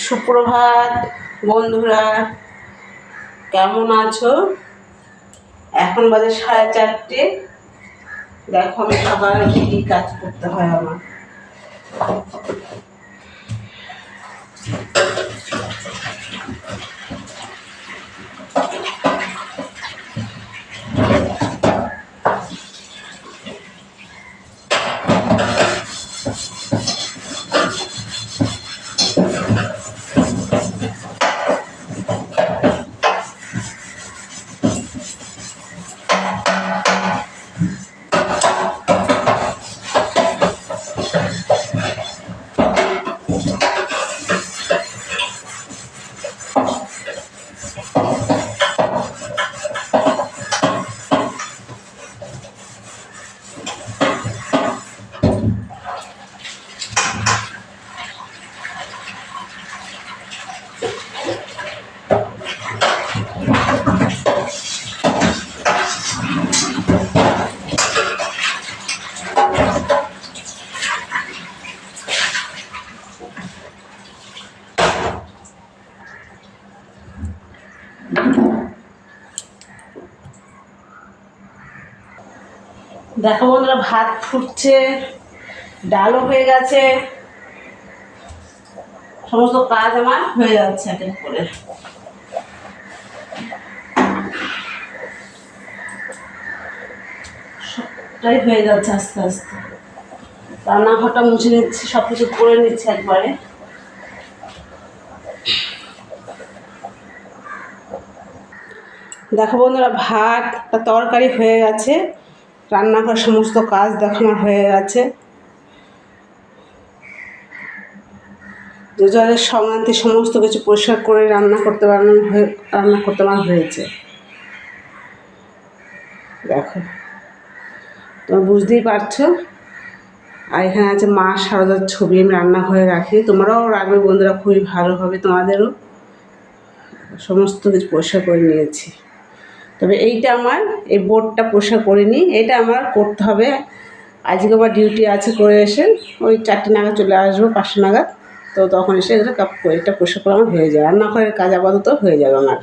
সুপ্রভাত বন্ধুরা, কেমন আছো? এখন বাজে 4:30। দেখো আমি সকালে কি কি কাজ করতে হয় আমার। দেখো বন্ধুরা, ভাত ফুটছে, ডালও হয়ে গেছে, সমস্ত কাজ আমার হয়ে যাচ্ছে এক এক করে। সবটাই হয়ে যাচ্ছে আস্তে আস্তে। রান্নাঘরটা মুছে নিচ্ছি, সব কিছু করে নিচ্ছি একবারে। দেখো বন্ধুরা, ভাত আর তরকারি হয়ে গেছে, রান্নাঘর সমস্ত কাজ দেখো আমার হয়ে গেছে। রোজারের সংক্রান্তি সমস্ত কিছু পরিষ্কার করে রান্না করতে আমার হয়েছে। দেখো, তোমরা বুঝতেই পারছো। আর এখানে আছে মা শারদার ছবি, আমি রান্নাঘরে রাখি, তোমরাও রাখবে বন্ধুরা, খুবই ভালো হবে তোমাদেরও। সমস্ত কিছু পরিষ্কার করে নিয়েছি, তবে এইটা আমার এই বোর্ডটা পরিষ্কার করিনি, এটা আমার করতে হবে। আজকে আমার ডিউটি আছে, করে এসে ওই 4টে নাগাদ চলে আসবো, 5টা নাগাদ। তো তখন এসে এটা পরিষ্কার করে আমার হয়ে যায়, রান্নাঘরের কাজ আপাতত হয়ে যাবে আমার।